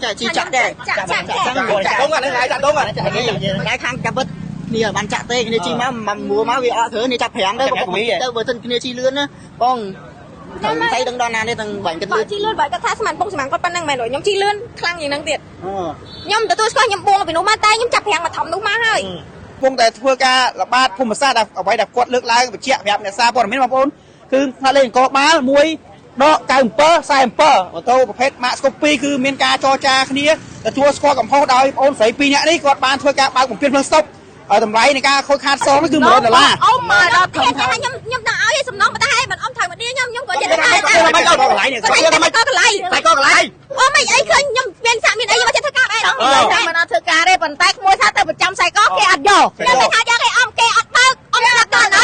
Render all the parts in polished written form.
chạy chi chặt đây đúng rồi này chặt đúng rồi cái khang chặt bứt nè bạn chặt tê cái chi mà mua máu vì thứ này chặt hẻng đấy đâu với thân cái chi lươn á con thấy từng đòn nào đây từng bảy cái lươn chi lươn bảy cái thang sman bông sman con pan năng mày nổi nhóm chi lươn khang gì năng tiệt nhóm từ tôi coi nhóm buông vì nó ma tay nhóm chặt hẻng mà thầm nó ma hơi buôngแต่ធ្វើការល្បាតភូមិសាស្ត្រអ្វីដែលគាត់លើកឡើងបញ្ជាក់ប្រាប់អ្នកសារព័ត៌មានបងប្អូនគឺថាលេងកបាល់មួយដក97 47ម៉ូតូប្រភេទ Max Copy គឺមានការចរចាគ្នាទទួលស្គាល់កំហុសដោយបងអូនស្រី2នាក់នេះគាត់បានធ្វើការបើកបំពេញផ្លូវស្តុបតម្លៃនៃការខូចខាតសងគឺ$100អូមកដល់ខ្ញុំថាខ្ញុំដាក់ឲ្យសំណងបតាឲ្យមិនអមថៃមកនេះខ្ញុំក៏ចិត្តដែរតែមិនក៏កន្លែងនេះក៏កន្លែងអូមិនអីឃើញខ្ញុំមានសាក់មានអីមកចិត្តធ្វើការអីដល់មិនអត់ធ្វើការទេប៉ុន្តែក្មួយថាទៅប្រចាំខ្សែកគេអត់យកខ្ញុំថាយកគេអមគេអត់បើកអមថាតើណា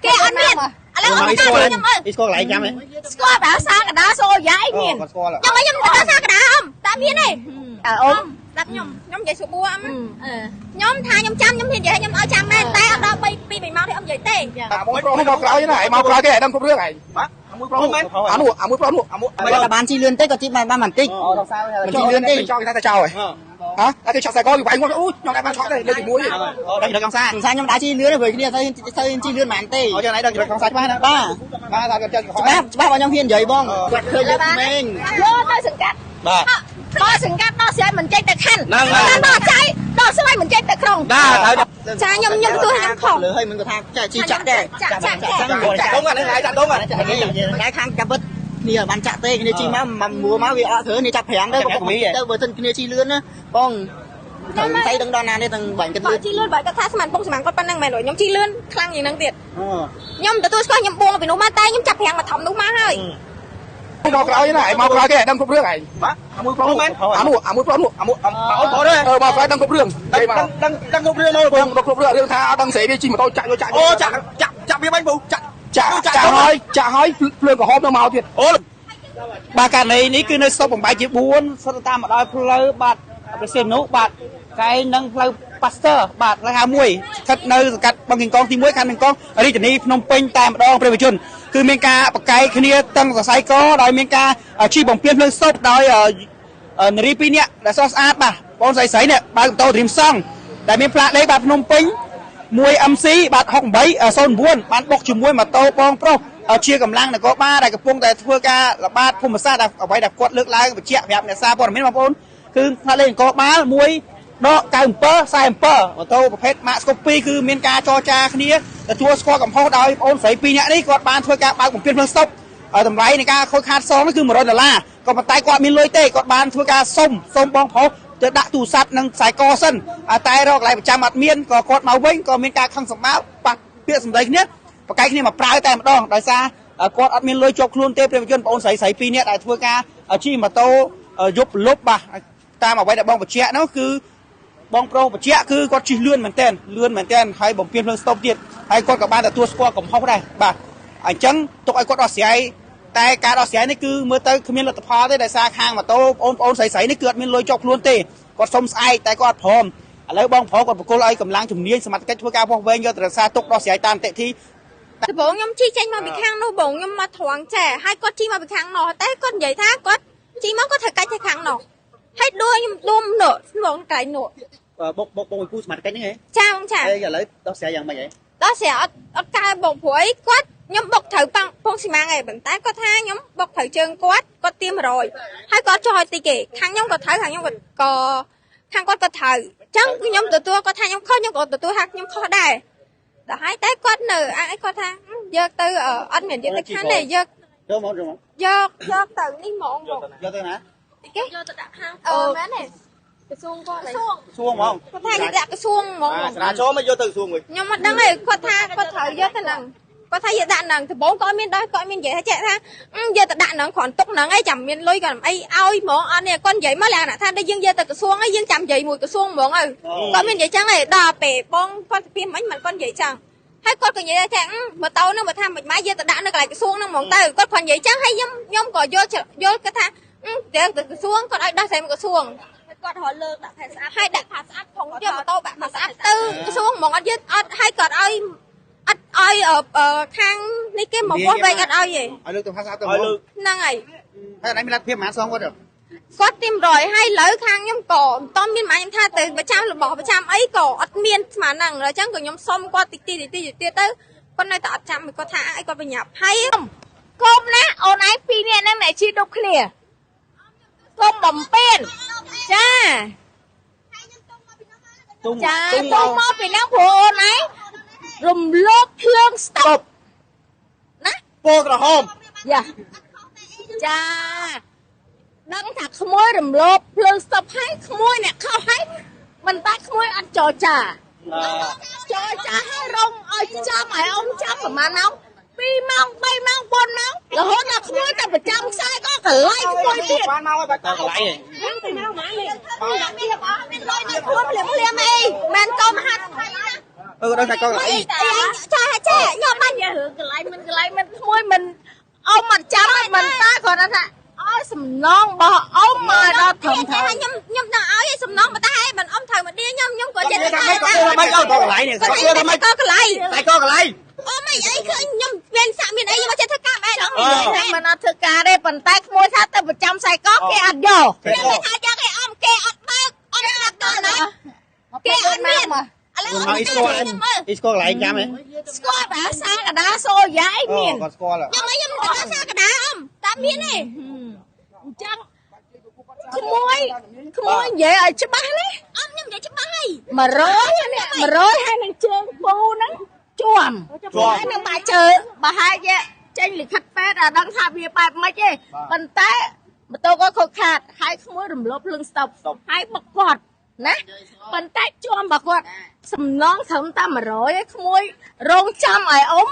គេអត់មានឥឡូវអត់ស្គាល់ខ្ញុំអើយស្គាល់កន្លែងចាំហ៎ស្គាល់បើសាកដាសូយ៉ាអីមានគាត់ស្គាល់ខ្ញុំទៅសាកដាអមតែមានទេអូនដាក់ខ្ញុំនិយាយសុបួអមខ្ញុំថាខ្ញុំចាំខ្ញុំនិយាយខ្ញុំឲ្យចាំមែនតែអត់ដល់2 3ម៉ោងទេអមនិយាយទេមួយប្រុសមកក្រោយណាមកក្រោយគេឲ្យដឹងគ្រប់រឿងហើយមួយប្រុសមែនមួយប្រុសនោះតែបានជីលឿនទេក៏ជីបានបន្តិចមិនជីលឿនទេចង់ថាតែចោលហើយតែគេឆក់ខ្សែកពីវាយគាត់អូខ្ញុំតែបានឆក់ទេលើកទី1ដល់ក្នុងសាខ្ញុំដាក់ជីលឿនវិញគ្នាទៅជីលឿនមិនទេអូយ៉ាងណាដល់ក្នុងសាច្បាស់ណាបាទថាគាត់ចង់ច្បាស់បើខ្ញុំហ៊ាននិយាយបងគាត់ឃើញយកក្មេងយកទៅសង្កាត់បាទដល់សង្កាត់ដល់ស្រីមិនចេញទៅខណ្ឌដល់ចៃដល់ស្រីមិនចេញទៅក្រុងបាទចាខ្ញុំទទួលខ្ញុំខំលើហើយមិនគាត់ថាចាជីចាក់ដែរđúng rồi này chặt đúng rồi cái khang chặt bứt nè bạn chặt tê cái chi mà mua máu vì thứ này chặt hẻng đấy đâu với thân cái chi lươn á con thấy từng đòn nào đây từng bảy cái lươn chi lươn bảy cái thang sman bông sman con pan năng mày nổi nhóm chi lươn khang gì năng tiệt nhóm từ tôi coi nhóm buông vì nó ma tay nhóm chặt hẻng mà thầm nó ma hơiមកក្រោយណាមកក្រោយគេឲ្យដឹងគ្រប់រឿងហើយបាទមួយប្រុសមែនមួយប្រុសនោះអូនប្រុសទេមកក្រោយដឹងគ្រប់រឿងដឹងគ្រប់រឿងមកដឹងគ្រប់រឿងរឿងថាអត់ដឹងស្រីវាជីម៉ូតូចាក់យកចាក់អូចាក់វាបាញ់ពូចាក់ហើយភ្លើងក្រហមទៅមកទៀតអូបាទករណីនេះគឺនៅស្តុបបំបែកជា4សិតតាមមកដល់ផ្លូវបាទប្រសិទ្ធនុបាទកែនឹងផ្លូវប៉ាស្ទ័របាទផ្លូវ51ស្ថិតនៅសង្កាត់បឹងកេងកងទី1ខណ្ឌបឹងកេងកងរាជធានីភ្នំពេញតែម្ដងព្រះវិជនគឺមានការបកកាយគ្នាតឹងសរសៃកដោយមានការជីបំពេញភ្លើងស្តុបដោយនារី2នាក់ដែលស្រស់ស្អាតបាទបងស្រីនេះបើកម៉ូតូត្រៀមសង់ដែលមានផ្លាកលេខបាទភ្នំពេញ 1MC បាទ6809បានបុកជាមួយម៉ូតូបងប្រុសជាកម្លាំងនគរបាលដែលកំពុងតែធ្វើការល្បាតភូមិសាស្ត្រអ្វីដែលគាត់លើកឡើងបញ្ជាក់ប្រាប់អ្នកសារព័ត៌មានបងប្អូនគឺថាលេងនគរបាលមួយដក97 47ម៉ូតូប្រភេទ Max Copy គឺមានការចរចាគ្នាទទួលស្គាល់កំហុសដោយបងអូនស្រី2នាក់នេះគាត់បានធ្វើការបើកបំពេញផ្លូវស្តុបតម្លៃនៃការខូចខាតសងគឺ$100ក៏ប៉ុន្តែគាត់មានលុយទេគាត់បានធ្វើការសុំបងប្រុសទៅដាក់ទូរស័ព្ទនិងខ្សែកសិនតែរកកន្លែងប្រចាំអត់មានក៏គាត់មកវិញក៏មានការខឹងសម្បាប៉ះពាក្យសម្ដីគ្នាបកកាយគ្នាមកប្រើតែម្ដងដោយសារគាត់អត់មានលុយជាប់ខ្លួនទេព្រះជនបងអូនស្រី2នាក់ដែលធ្វើការជិះម៉ូតូយប់លុបបាទតាមអ្វីដែលបងបញ្ជាក់នោះគឺបងប្រុសបញ្ជាក់គឺគាត់ជិះលឿនមែនទែនហើយបំពេញភ្លើងស្តុបទៀតហើយគាត់ក៏បានទទួលស្គាល់កំហុសដែរបាទអញ្ចឹងទុកឲ្យគាត់ដោះស្រាយតែការដោះស្រាយនេះគឺមើលទៅគ្មានលទ្ធផលទេដោយសារខាងម៉ូតូបងប្អូនស្រីនេះគឺអត់មានលុយជាប់ខ្លួនទេគាត់សុំស្អែកតែគាត់អត់ព្រមឥឡូវបងប្រុសគាត់បកគលឲ្យកម្លាំងជំនាញសមត្ថកិច្ចធ្វើការវាស់វែងយកទៅរក្សាទុកដោះស្រាយតាមនីតិតែបងខ្ញុំជីចេញមកពីខាងនោះបងខ្ញុំមកត្រង់ចាហើយគាត់ជីមកពីខាងនោះតែគាត់និយាយថាគាត់ជីមកគាត់ត្រូវកាច់ទៅខាងនោះហើយដួលខ្ញុំដុំនោះបងកែនោះបុកមួយគូសមត្ថកិច្ចហ្នឹងហ៎ចាបងចាឥឡូវដោះស្រាយយ៉ាងម៉េចហ៎ដោះស្រាយអត់កែបងព្រួយគាត់ខ្ញុំបុកត្រូវពងស៊ីម៉ាំងឯងប៉ុន្តែគាត់ថាខ្ញុំបុកត្រូវជើងគាត់ទាម100ហើយគាត់ចុះឲ្យទីគេខាងខ្ញុំក៏ត្រូវខាងខ្ញុំក៏ខាងគាត់ក៏ត្រូវអញ្ចឹងខ្ញុំទទួលគាត់ថាខ្ញុំខុសខ្ញុំក៏ទទួលថាខ្ញុំខុសដែរដល់ហើយតែគាត់នៅអីគាត់ថាយកទៅអត់មាននិយាយទៅខាងទេយកមកទៅនេះហ្មងយកទៅណាគេយកទៅដាក់ខាងមែនទេក្រសួងគាត់សួងហ្មងគាត់ថាយកដាក់ក្រសួងហ្មងស្រាចូលមកយកទៅក្រសួងវិញខ្ញុំអត់ដឹងទេគាត់ថាគាត់ត្រូវយកទៅហ្នឹងគាត់ថាយកដាក់ហ្នឹងដំបូងគាត់មាននិយាយថាចេះថាយកទៅដាក់ហ្នឹងគ្រាន់ទុកហ្នឹងឯងចាំមានលុយគាត់អីឲ្យហ្មងអត់នេះគាត់និយាយមកលក្ខណៈថាដូចយើងយកទៅក្រសួងឯងយើងចាំនិយាយមួយក្រសួងហ្មងគាត់មាននិយាយចឹងឯងដល់ពេលបងគាត់ពីមិញមិនគាត់និយាយចឹងហើយគាត់ក៏និយាយថាម៉ូតូហ្នឹងបើថាមិនម៉េចយកទៅដាក់នៅកន្លែងក្រសួងហ្នឹងហ្មងទៅគាត់គ្រាន់និយាយចឹងហើយខ្ញុំក៏យល់គាត់ថាទៅក្រសួងគាត់ឲ្យដោះស្រាយមកក្រសួងគាត់រហលើកដាក់ផាសស្អាតហើយដាក់ផាសស្អាតផងយកម៉ូតូបាក់ផាសស្អាតទៅក្រសួងហ្មងអត់យកអត់ឲ្យគាត់ឲ្យខាងនេះគេមកវាស់វែងអត់ឲ្យទេឲ្យលើកទៅផាសស្អាតទៅហ្នឹងហើយហើយអត់មានលទ្ធភាពហ្មងសងគាត់ គាត់ទី100ហើយលើខាងខ្ញុំក៏មិនតមានម៉ាញខ្ញុំថាទៅប្រចាំរបស់ប្រចាំអីក៏អត់មានស្មានហ្នឹងអញ្ចឹងក៏ខ្ញុំសុំគាត់តិចទៀតទៅគាត់នៅតែអត់ចាំគាត់ថាអីគាត់បញ្ញាប់ហើយកុំណាអូនឯង2នាក់ហ្នឹងអ្នកជីដប់គ្នាកុំបំពេញចាចាទុំមកពីហ្នឹងព្រោះអូនឯងរំលោភភ្លើងស្តុបណា ពណ៌ក្រហម យ៉ាចាដឹងថាក្មួយរំលោភភ្លើងស្តុបឲ្យក្មួយអ្នកខុសឲ្យមិនតែក្មួយអត់ចរចាឲ្យរងឲ្យចាំឲ្យអ៊ំចាំប្រហែលម៉ោង2ម៉ោង3ម៉ោង4ម៉ោងរហូតដល់ក្មួយតែប្រចាំខ្សែក៏កន្លែងក្មួយទៀត បានមកហើយបាត់កន្លែង ទៅម៉ោងម៉ានេះមានលុយនៅខ្លួនភ្លាមអីមែនកុំហាត់ ដល់តែកន្លែង ចាខ្ញុំបាញ់រឿងកន្លែងមិនក្មួយមិនអ៊ំអត់ចាំមិនតែគាត់ថាឲ្យសំណងរបស់អ៊ំមកដល់ត្រឹមត្រូវខ្ញុំដឹងឲ្យសំណងមកតែមិនអ៊ំត្រូវមកឌីខ្ញុំក៏ចិត្តថាមិនក៏កន្លែងនេះតែក៏កន្លែង ក៏កន្លែង តែក៏កន្លែង អ៊ំអីឃើញខ្ញុំមានសាក់មានអីមកចិត្តធ្វើការបែរដល់មិនអត់ធ្វើការទេប៉ុន្តែក្មួយថាទៅប្រចាំខ្សែកគេអត់យកគេថាយកឯអ៊ំគេអត់បើកអត់ដាក់ដល់ណាគេអត់មានឥឡូវអ៊ំស្គាល់កន្លែងចាំហ៎ ស្គាល់បាទសាកដាសូយ៉ាអីមាន គាត់ស្គាល់ ខ្ញុំដឹងសាកដាអ៊ំតែមានទេអញ្ចឹងក្មួយនិយាយឲ្យច្បាស់នេះអ៊ំខ្ញុំនិយាយច្បាស់ហើយ100ហើយនឹងជើងពូហ្នឹងជួមហើយនឹងបាច់ជើងបើហើយចេញលិខិតពេទ្យឲ្យដឹងថាវាបែបម៉េចទេប៉ុន្តែម៉ូតូក៏ខូចខាតហើយក្មួយរំលោភភ្លើងស្តុបហើយបុកគាត់ណាប៉ុន្តែជួមបើគាត់សំណងត្រឹមតែ100ឯក្មួយរងចាំឲ្យអ៊ំ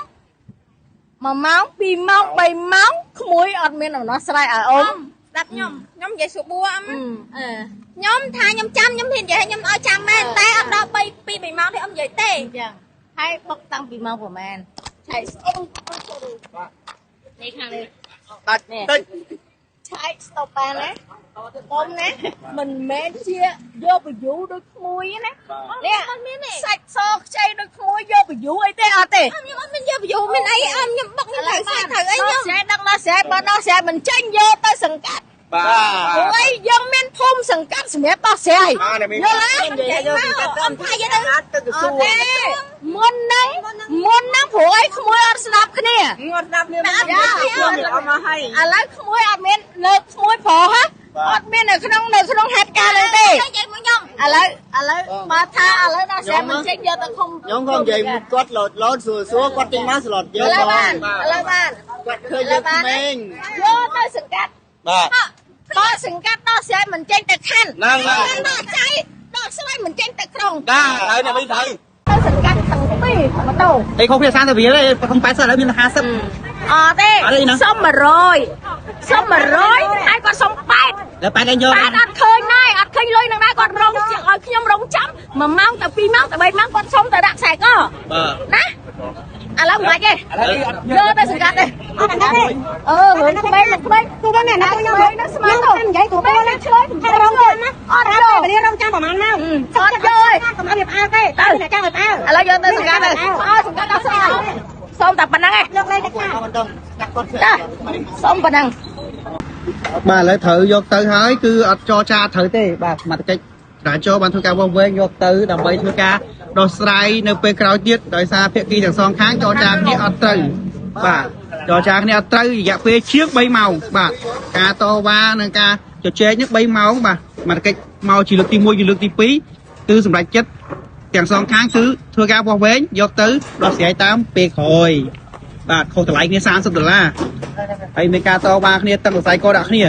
1ម៉ោង2ម៉ោង3ម៉ោងក្មួយអត់មានដំណោះស្រាយឲ្យអ៊ំស្ដាប់ខ្ញុំនិយាយស្រួលអ៊ំខ្ញុំថាខ្ញុំចាំខ្ញុំហ៊ាននិយាយខ្ញុំឲ្យចាំមែនតែអត់ដល់2 3ម៉ោងទេអ៊ំនិយាយទេចឹងហើយបុកតាំងពីម៉ោងប្រហែលឆៃស្អុំនេះខាងនេះបាត់នេះឆៃស្តុបបានណាអ៊ំណាមិនមែនជាយកបយូដូចក្មួយណានេះអត់មានទេសាច់សខ្ចីដូចក្មួយយកបយូអីទេអត់ទេខ្ញុំអត់មានយកបយូមានអីអ៊ំខ្ញុំបុកខ្ញុំត្រូវសាច់ត្រូវអីខ្ញុំស្រែដឹងដល់ស្រែបើដល់ស្រែមិនចេញយកទៅសង្កាត់ បាទ អូយយើងមានភូមិសង្កាត់សម្រាប់ដោះស្រាយយល់ទេអត់ថាយកទៅក្រសួងមុនហ្នឹងព្រោះអីក្មួយអត់ស្ដាប់គ្នាអត់ស្ដាប់គ្នាអត់មកហើយឥឡូវក្មួយអត់មានលើកក្មួយប្រុសអត់មាននៅក្នុងហេតុការណ៍ហ្នឹងទេនិយាយមកខ្ញុំឥឡូវបើថាឥឡូវដល់ស្រែមិនចេញយកទៅឃុំ ខ្ញុំក៏និយាយគាត់លោតសួរគាត់ចេញមកស្លុតយកបង ឥឡូវបានគាត់ឃើញយើងក្មេង យកទៅសង្កាត់ បាទ ដល់សង្កាត់ដល់ស្រែមិនចេញទៅខណ្ឌ ហ្នឹង ដល់ចៃដល់ស្រែមិនចេញទៅក្រុង បាទហើយអ្នកវិញត្រូវ ទៅសង្កាត់ទាំងពីរម៉ូតូ តែខុសគ្នា30រៀលទេក្នុង80ឥឡូវមាន50 អត់ទេសុំ100ហើយគាត់សុំ8 แล้ว8ឯងយក អត់ឃើញដែរអត់ឃើញលុយនឹងដែរគាត់រងឲ្យខ្ញុំរងចាំ1ម៉ោងទៅ2ម៉ោងទៅ3ម៉ោងគាត់សុំទៅដាក់ខ្សែក បាទ ណាឥឡូវមិនបាច់ទេយកទៅសង្កាត់ទេអត់សង្កាត់ទេរឿងក្មេងទូទៅនេះណាខ្ញុំនៅស្មានទៅនិយាយទូទៅនេះឆ្លើយថារងចាំណាអត់យកពេលរងចាំប្រហែលម៉ោងអត់យកឯងកុំឲ្យវាផ្អើទេទៅអ្នកចាំឲ្យផ្អើឥឡូវយកទៅសង្កាត់ទៅអើសង្កាត់ដល់ស្អីសូមតែប៉ុណ្្នឹងឯងយកលេខទៅចាសូមប៉ុណ្្នឹង បាទឥឡូវត្រូវយកទៅហើយគឺអត់ចរចាត្រូវទេបាទសមត្ថកិច្ចចរាចរណ៍បានធ្វើការវាស់វែងយកទៅដើម្បីធ្វើការដោះស្រាយនៅពេលក្រោយទៀតដោយសារភាគីទាំងសងខាងចរចាគ្នាអត់ត្រូវបាទចរចាគ្នាអត់ត្រូវរយៈពេលជាង3ម៉ោងបាទការតវ៉ានិងការជជែកនេះ3ម៉ោងបាទសមត្ថកិច្ចមកជាលើកទី1ជាលើកទី2គឺសម្រាប់ចិត្តទាំងសងខាងគឺធ្វើការវាស់វែងយកទៅដោះស្រាយតាមពេលក្រោយបាទខុសតម្លៃគ្នា$30ហើយមានការតវ៉ាគ្នាតឹងសរសៃកដាក់គ្នា